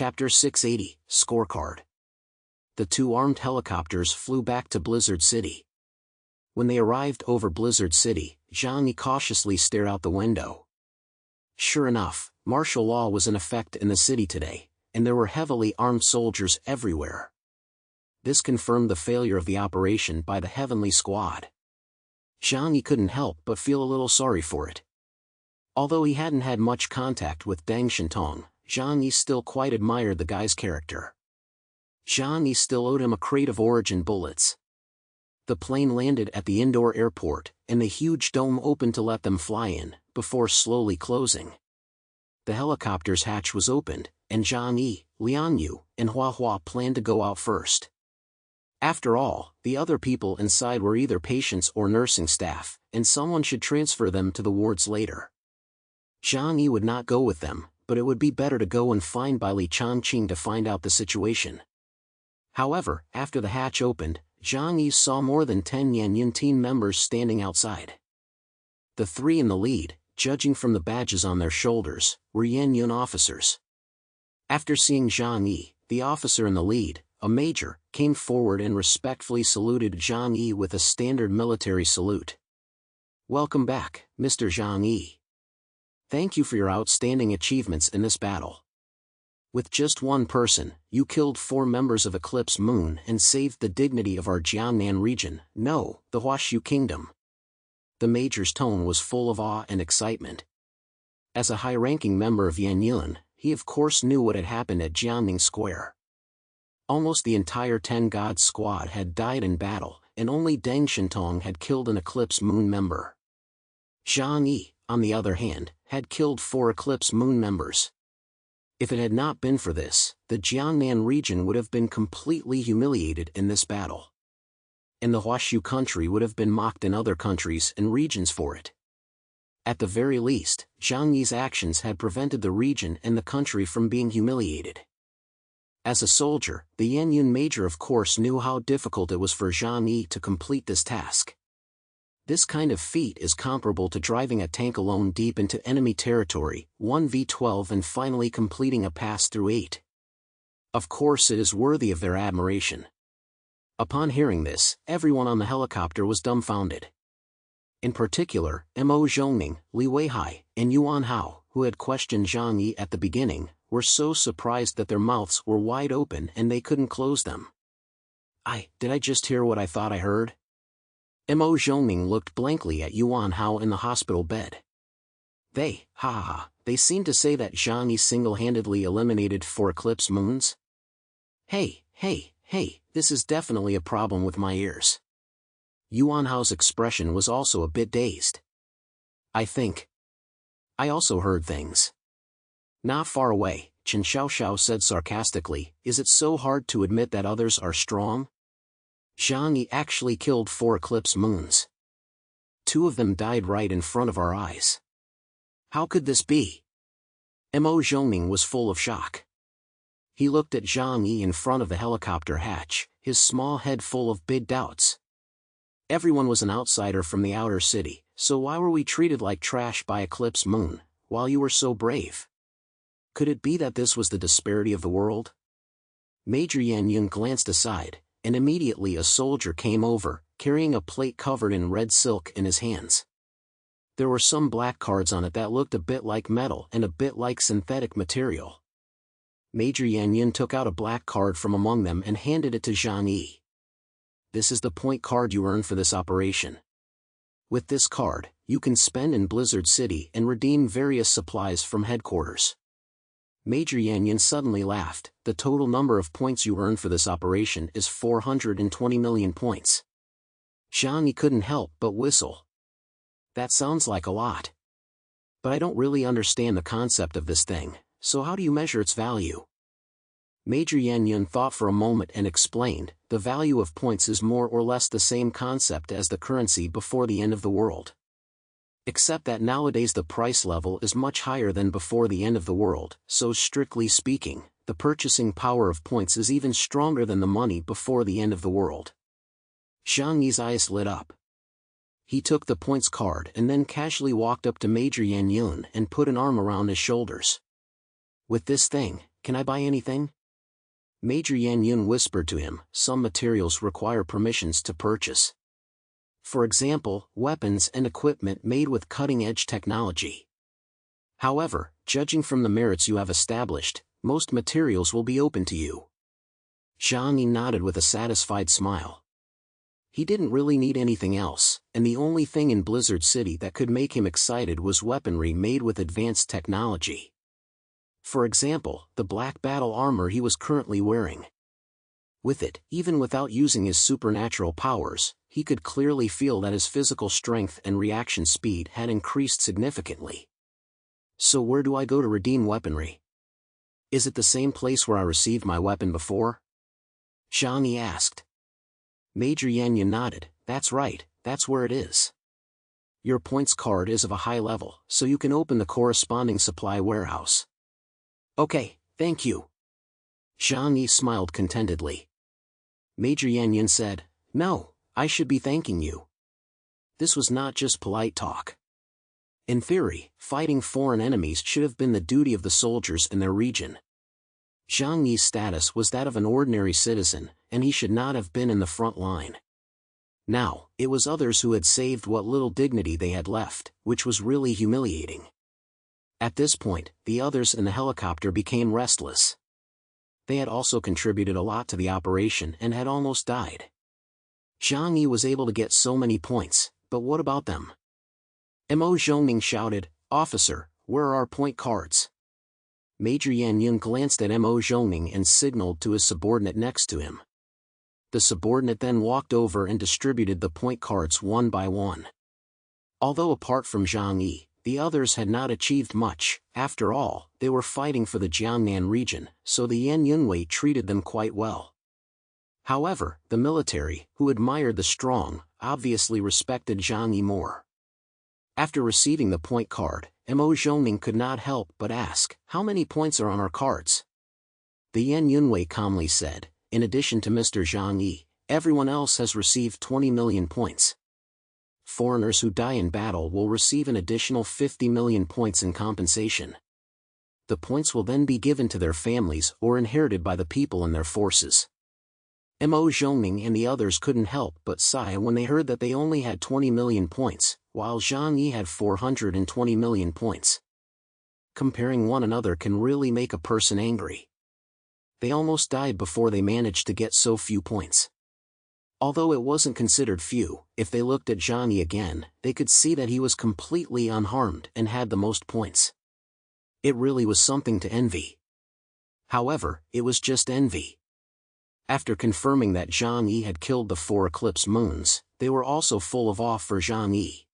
Chapter 680, Scorecard. The two armed helicopters flew back to Blizzard City. When they arrived over Blizzard City, Johnny cautiously stared out the window. Sure enough, martial law was in effect in the city today, and there were heavily armed soldiers everywhere. This confirmed the failure of the operation by the Heavenly Squad. Johnny couldn't help but feel a little sorry for it. Although he hadn't had much contact with Deng Shintong, Johnny still quite admired the guy's character. Johnny still owed him a crate of Origin bullets. The plane landed at the indoor airport, and the huge dome opened to let them fly in, before slowly closing. The helicopter's hatch was opened, and Johnny, Lian Yu, and Hua Hua planned to go out first. After all, the other people inside were either patients or nursing staff, and someone should transfer them to the wards later. Johnny would not go with them, but it would be better to go and find Bai Li Changqing to find out the situation. However, after the hatch opened, Johnny saw more than 10 Yanyan team members standing outside. The three in the lead, judging from the badges on their shoulders, were Yanyan officers. After seeing Johnny, the officer in the lead, a major, came forward and respectfully saluted Johnny with a standard military salute. "Welcome back, Mr. Johnny. Thank you for your outstanding achievements in this battle. With just one person, you killed 4 members of Eclipse Moon and saved the dignity of our Jiangnan region, no, the Huaxu Kingdom." The major's tone was full of awe and excitement. As a high-ranking member of Yanyan, he of course knew what had happened at Jiangning Square. Almost the entire 10 Gods squad had died in battle, and only Deng Shintong had killed an Eclipse Moon member. Zhang Yi, on the other hand, had killed 4 Eclipse Moon members. If it had not been for this, the Jiangnan region would have been completely humiliated in this battle. And the Huaxu country would have been mocked in other countries and regions for it. At the very least, Zhang Yi's actions had prevented the region and the country from being humiliated. As a soldier, the Yanyan major of course knew how difficult it was for Zhang Yi to complete this task. This kind of feat is comparable to driving a tank alone deep into enemy territory, 1v12, and finally completing a pass through 8. Of course it is worthy of their admiration. Upon hearing this, everyone on the helicopter was dumbfounded. In particular, Mo Zhongning, Li Weihai, and Yuan Hao, who had questioned Zhang Yi at the beginning, were so surprised that their mouths were wide open and they couldn't close them. Did I just hear what I thought I heard? Mo Zhongning looked blankly at Yuan Hao in the hospital bed. They seem to say that Zhang Yi single-handedly eliminated 4 Eclipse Moons? Hey, this is definitely a problem with my ears. Yuan Hao's expression was also a bit dazed. I also heard things. Not far away, Chen Xiaoxiao said sarcastically, is it so hard to admit that others are strong? Zhang Yi actually killed 4 Eclipse Moons. 2 of them died right in front of our eyes. How could this be? Mo Zhongning was full of shock. He looked at Zhang Yi in front of the helicopter hatch, his small head full of big doubts. Everyone was an outsider from the outer city, so why were we treated like trash by Eclipse Moon, while you were so brave? Could it be that this was the disparity of the world? Major Yanyan glanced aside, and immediately a soldier came over, carrying a plate covered in red silk in his hands. There were some black cards on it that looked a bit like metal and a bit like synthetic material. Major Yanyan took out a black card from among them and handed it to Zhang Yi. This is the point card you earn for this operation. With this card, you can spend in Blizzard City and redeem various supplies from headquarters. Major Yanyan suddenly laughed. The total number of points you earn for this operation is 420 million points. Zhang Yi couldn't help but whistle. That sounds like a lot. But I don't really understand the concept of this thing, so how do you measure its value? Major Yanyan thought for a moment and explained, the value of points is more or less the same concept as the currency before the end of the world. Except that nowadays the price level is much higher than before the end of the world, so strictly speaking, the purchasing power of points is even stronger than the money before the end of the world. Zhang Yi's eyes lit up. He took the points card and then casually walked up to Major Yanyan and put an arm around his shoulders. With this thing, can I buy anything? Major Yan Yun whispered to him, some materials require permissions to purchase. For example, weapons and equipment made with cutting-edge technology. However, judging from the merits you have established, most materials will be open to you. Zhang Yi nodded with a satisfied smile. He didn't really need anything else, and the only thing in Blizzard City that could make him excited was weaponry made with advanced technology. For example, the black battle armor he was currently wearing. With it, even without using his supernatural powers, he could clearly feel that his physical strength and reaction speed had increased significantly. So where do I go to redeem weaponry? Is it the same place where I received my weapon before? Zhang Yi asked. Major Yan Yun nodded, that's right, that's where it is. Your points card is of a high level, so you can open the corresponding supply warehouse. Okay, thank you. Zhang Yi smiled contentedly. Major Yan Yun said, no, I should be thanking you. This was not just polite talk. In theory, fighting foreign enemies should have been the duty of the soldiers in their region. Zhang Yi's status was that of an ordinary citizen, and he should not have been in the front line. Now, it was others who had saved what little dignity they had left, which was really humiliating. At this point, the others in the helicopter became restless. They had also contributed a lot to the operation and had almost died. Zhang Yi was able to get so many points, but what about them? Mo Zhongning shouted, Officer, where are our point cards? Major Yan Yun glanced at Mo Zhongning and signaled to his subordinate next to him. The subordinate then walked over and distributed the point cards one by one. Although apart from Zhang Yi, the others had not achieved much. After all, they were fighting for the Jiangnan region, so the Yan Yunwei treated them quite well. However, the military, who admired the strong, obviously respected Zhang Yi more. After receiving the point card, Mo Zhongning could not help but ask, how many points are on our cards? The Yan Yunwei calmly said, in addition to Mr. Zhang Yi, everyone else has received 20 million points. Foreigners who die in battle will receive an additional 50 million points in compensation. The points will then be given to their families or inherited by the people in their forces. Mo Zhongning and the others couldn't help but sigh when they heard that they only had 20 million points, while Zhang Yi had 420 million points. Comparing one another can really make a person angry. They almost died before they managed to get so few points. Although it wasn't considered few, if they looked at Zhang Yi again, they could see that he was completely unharmed and had the most points. It really was something to envy. However, it was just envy. After confirming that Zhang Yi had killed the 4 eclipse moons, they were also full of awe for Zhang Yi.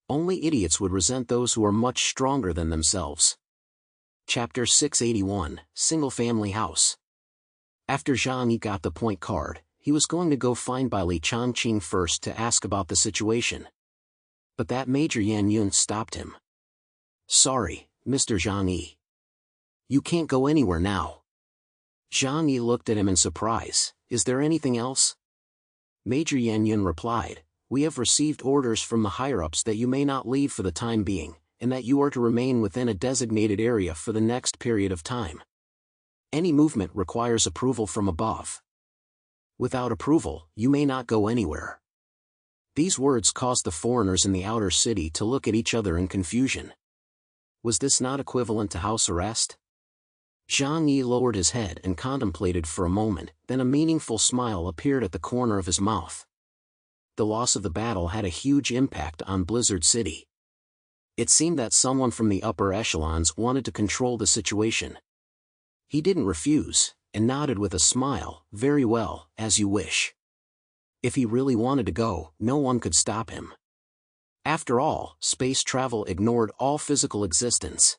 Only idiots would resent those who are much stronger than themselves. Chapter 681, Single Family House. After Zhang Yi got the point card, he was going to go find Bai Li Changqing first to ask about the situation. But that Major Yan Yun stopped him. Sorry, Mr. Zhang Yi. You can't go anywhere now. Zhang Yi looked at him in surprise. Is there anything else? Major Yan Yun replied, we have received orders from the higher-ups that you may not leave for the time being, and that you are to remain within a designated area for the next period of time. Any movement requires approval from above. Without approval, you may not go anywhere. These words caused the foreigners in the outer city to look at each other in confusion. Was this not equivalent to house arrest? Zhang Yi lowered his head and contemplated for a moment, then a meaningful smile appeared at the corner of his mouth. The loss of the battle had a huge impact on Blizzard City. It seemed that someone from the upper echelons wanted to control the situation. He didn't refuse, and nodded with a smile, very well, as you wish. If he really wanted to go, no one could stop him. After all, space travel ignored all physical existence.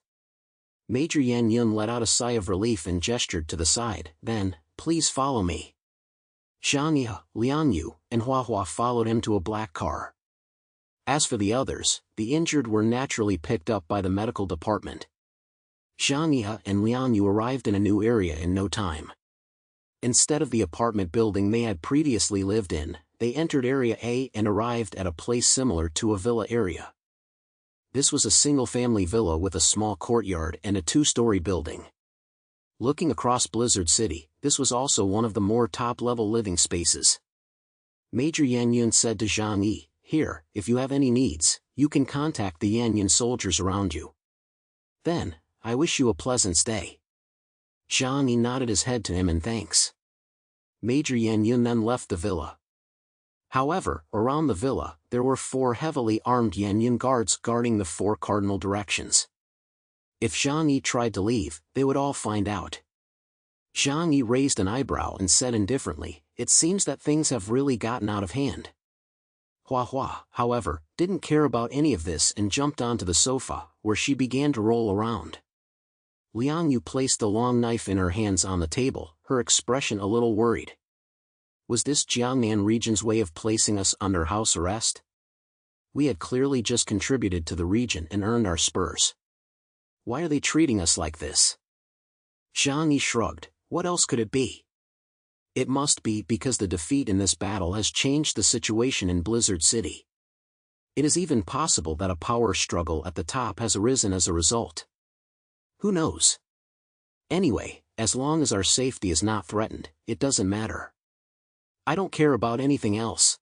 Major Yan Yun let out a sigh of relief and gestured to the side, then, please follow me. Zhang Yi, Lian Yu, and Hua Hua followed him to a black car. As for the others, the injured were naturally picked up by the medical department. Zhang Yi and Lian Yu arrived in a new area in no time. Instead of the apartment building they had previously lived in, they entered Area A and arrived at a place similar to a villa area. This was a single-family villa with a small courtyard and a 2-story building. Looking across Blizzard City, this was also one of the more top-level living spaces. Major Yan Yun said to Zhang Yi, "Here, if you have any needs, you can contact the Yan Yun soldiers around you. Then, I wish you a pleasant stay." Zhang Yi nodded his head to him in thanks. Major Yan Yun then left the villa. However, around the villa, there were 4 heavily armed Yan Yun guards guarding the 4 cardinal directions. If Zhang Yi tried to leave, they would all find out. Zhang Yi raised an eyebrow and said indifferently, "It seems that things have really gotten out of hand." Hua Hua, however, didn't care about any of this and jumped onto the sofa, where she began to roll around. Liang Yu placed the long knife in her hands on the table, her expression a little worried. Was this Jiangnan region's way of placing us under house arrest? We had clearly just contributed to the region and earned our spurs. Why are they treating us like this? Zhang Yi shrugged. What else could it be? It must be because the defeat in this battle has changed the situation in Blizzard City. It is even possible that a power struggle at the top has arisen as a result. Who knows? Anyway, as long as our safety is not threatened, it doesn't matter. I don't care about anything else.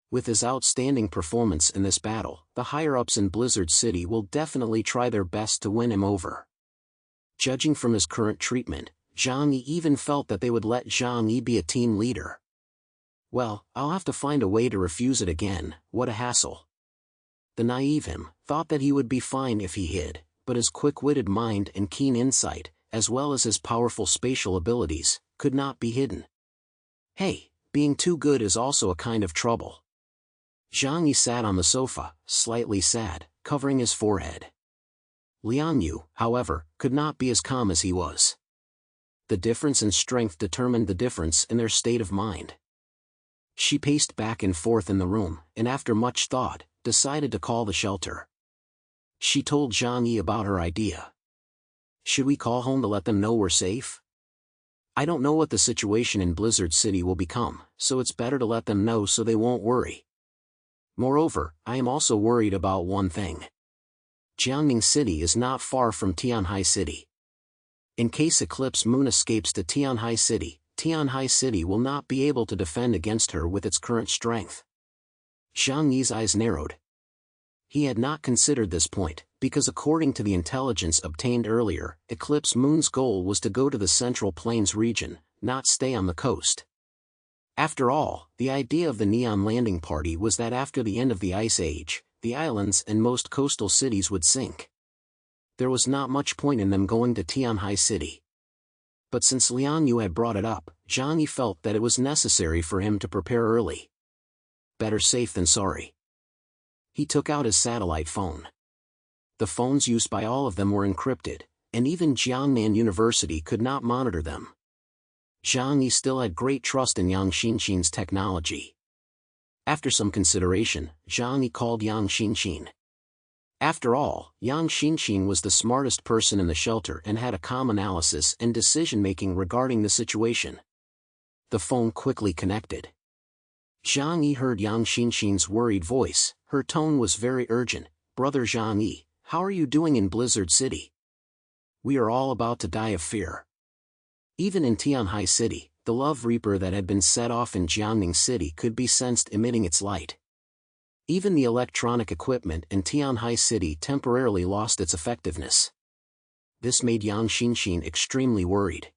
With his outstanding performance in this battle, the higher-ups in Blizzard City will definitely try their best to win him over. Judging from his current treatment, Zhang Yi even felt that they would let Zhang Yi be a team leader. Well, I'll have to find a way to refuse it again, what a hassle. The naive him thought that he would be fine if he hid, but his quick-witted mind and keen insight, as well as his powerful spatial abilities, could not be hidden. Hey, being too good is also a kind of trouble. Zhang Yi sat on the sofa, slightly sad, covering his forehead. Liang Yu, however, could not be as calm as he was. The difference in strength determined the difference in their state of mind. She paced back and forth in the room, and after much thought, decided to call the shelter. She told Zhang Yi about her idea. Should we call home to let them know we're safe? I don't know what the situation in Blizzard City will become, so it's better to let them know so they won't worry. Moreover, I am also worried about one thing. Jiangning City is not far from Tianhai City. In case Eclipse Moon escapes to Tianhai City will not be able to defend against her with its current strength. Zhang Yi's eyes narrowed. He had not considered this point, because according to the intelligence obtained earlier, Eclipse Moon's goal was to go to the Central Plains region, not stay on the coast. After all, the idea of the Neon Landing Party was that after the end of the Ice Age, the islands and most coastal cities would sink. There was not much point in them going to Tianhai City. But since Liang Yu had brought it up, Zhang Yi felt that it was necessary for him to prepare early. Better safe than sorry. He took out his satellite phone. The phones used by all of them were encrypted, and even Jiangnan University could not monitor them. Zhang Yi still had great trust in Yang Xinxin's technology. After some consideration, Zhang Yi called Yang Xinxin. After all, Yang Xinxin was the smartest person in the shelter and had a calm analysis and decision-making regarding the situation. The phone quickly connected. Zhang Yi heard Yang Xinxin's worried voice. Her tone was very urgent. "Brother Zhang Yi, how are you doing in Blizzard City? We are all about to die of fear." Even in Tianhai City, the Love Reaper that had been set off in Jiangning City could be sensed emitting its light. Even the electronic equipment in Tianhai City temporarily lost its effectiveness. This made Yang Xinxin extremely worried.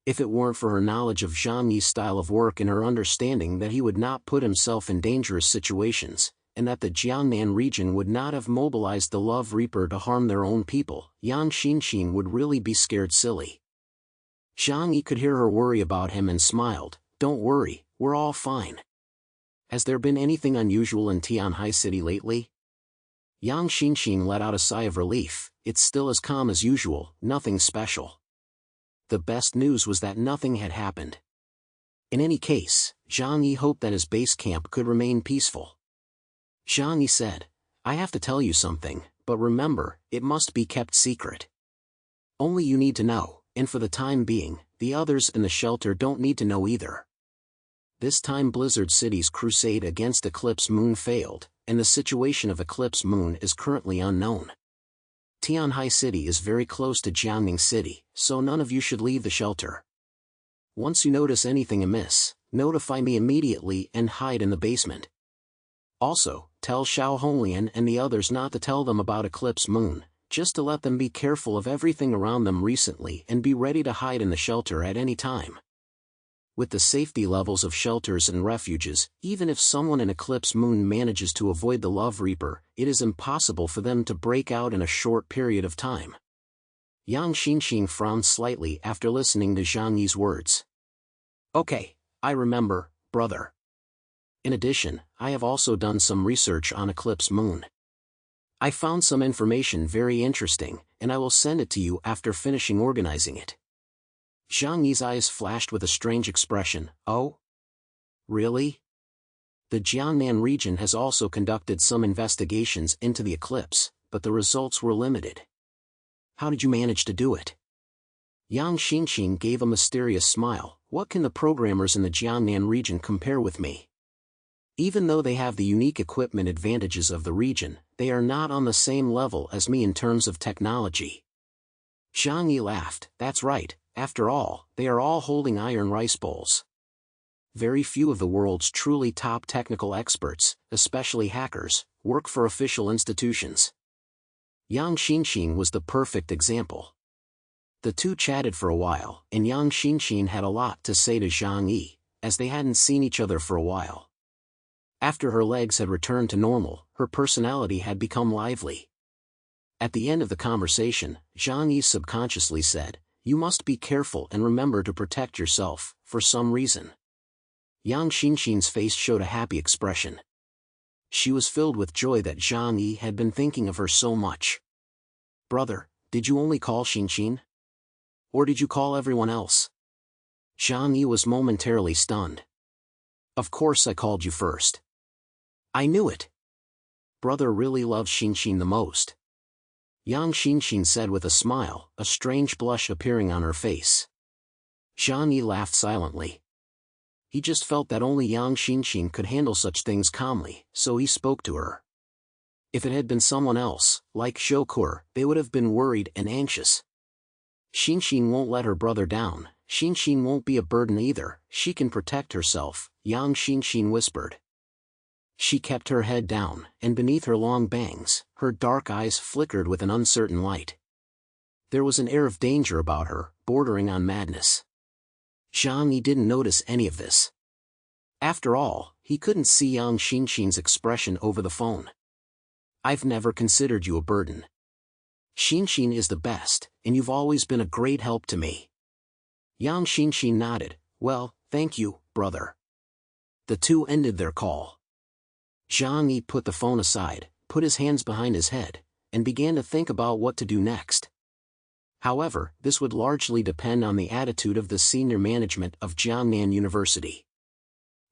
If it weren't for her knowledge of Zhang Yi's style of work and her understanding that he would not put himself in dangerous situations, and that the Jiangnan region would not have mobilized the Love Reaper to harm their own people, Yang Xinxin would really be scared silly. Zhang Yi could hear her worry about him and smiled. "Don't worry, we're all fine. Has there been anything unusual in Tianhai City lately?" Yang Xinxin let out a sigh of relief. "It's still as calm as usual, nothing special." The best news was that nothing had happened. In any case, Zhang Yi hoped that his base camp could remain peaceful. Zhang Yi said, "I have to tell you something, but remember, it must be kept secret. Only you need to know, and for the time being, the others in the shelter don't need to know either." This time Blizzard City's crusade against Eclipse Moon failed, and the situation of Eclipse Moon is currently unknown. Tianhai City is very close to Jiangning City, so none of you should leave the shelter. Once you notice anything amiss, notify me immediately and hide in the basement. Also, tell Xiao Honglian and the others not to tell them about Eclipse Moon, just to let them be careful of everything around them recently and be ready to hide in the shelter at any time. With the safety levels of shelters and refuges, even if someone in Eclipse Moon manages to avoid the Love Reaper, it is impossible for them to break out in a short period of time. Yang Xinxin frowned slightly after listening to Zhang Yi's words. Okay, I remember, brother. In addition, I have also done some research on Eclipse Moon. I found some information very interesting, and I will send it to you after finishing organizing it. Zhang Yi's eyes flashed with a strange expression. Oh? Really? The Jiangnan region has also conducted some investigations into the eclipse, but the results were limited. How did you manage to do it? Yang Xinxin gave a mysterious smile. What can the programmers in the Jiangnan region compare with me? Even though they have the unique equipment advantages of the region, they are not on the same level as me in terms of technology. Zhang Yi laughed. That's right, after all, they are all holding iron rice bowls. Very few of the world's truly top technical experts, especially hackers, work for official institutions. Yang Xinxin was the perfect example. The two chatted for a while, and Yang Xinxin had a lot to say to Zhang Yi, as they hadn't seen each other for a while. After her legs had returned to normal, her personality had become lively. At the end of the conversation, Zhang Yi subconsciously said, "You must be careful and remember to protect yourself, for some reason." Yang Xinxin's face showed a happy expression. She was filled with joy that Zhang Yi had been thinking of her so much. "Brother, did you only call Xinxin? Or did you call everyone else?" Zhang Yi was momentarily stunned. "Of course I called you first. I knew it. Brother really loves Xinxin the most." Yang Xinxin said with a smile, a strange blush appearing on her face. Zhang Yi laughed silently. He just felt that only Yang Xinxin could handle such things calmly, so he spoke to her. If it had been someone else, like Zhoukur, they would have been worried and anxious. Xinxin won't let her brother down. Xinxin won't be a burden either, she can protect herself, Yang Xinxin whispered. She kept her head down, and beneath her long bangs, her dark eyes flickered with an uncertain light. There was an air of danger about her, bordering on madness. Zhang Yi didn't notice any of this. After all, he couldn't see Yang Xinxin's expression over the phone. "I've never considered you a burden. Xinxin is the best, and you've always been a great help to me." Yang Xinxin nodded. "Well, thank you, brother." The two ended their call. Zhang Yi put the phone aside, put his hands behind his head, and began to think about what to do next. However, this would largely depend on the attitude of the senior management of Jiangnan University.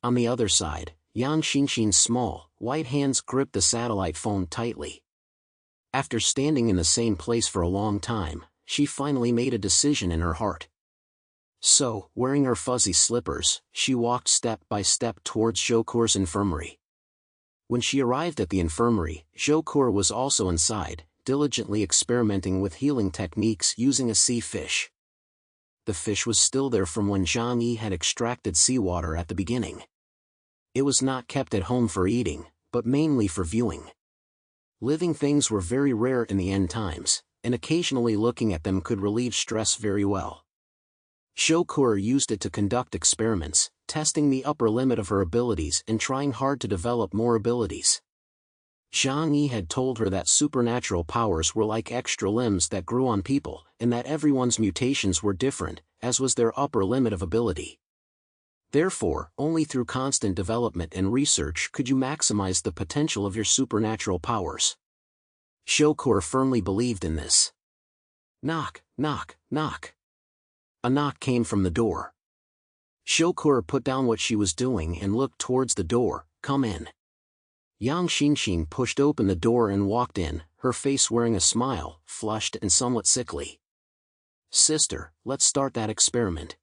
On the other side, Yang Xinxin's small, white hands gripped the satellite phone tightly. After standing in the same place for a long time, she finally made a decision in her heart. So, wearing her fuzzy slippers, she walked step by step towards Zhoukur's infirmary. When she arrived at the infirmary, Zhoukur was also inside, diligently experimenting with healing techniques using a sea fish. The fish was still there from when Zhang Yi had extracted seawater at the beginning. It was not kept at home for eating, but mainly for viewing. Living things were very rare in the end times, and occasionally looking at them could relieve stress very well. Zhoukur used it to conduct experiments, testing the upper limit of her abilities and trying hard to develop more abilities. Zhang Yi had told her that supernatural powers were like extra limbs that grew on people, and that everyone's mutations were different, as was their upper limit of ability. Therefore, only through constant development and research could you maximize the potential of your supernatural powers. Zhoukur firmly believed in this. Knock, knock, knock. A knock came from the door. Zhoukur put down what she was doing and looked towards the door. "Come in." Yang Xinxin pushed open the door and walked in, her face wearing a smile, flushed and somewhat sickly. "Sister, let's start that experiment."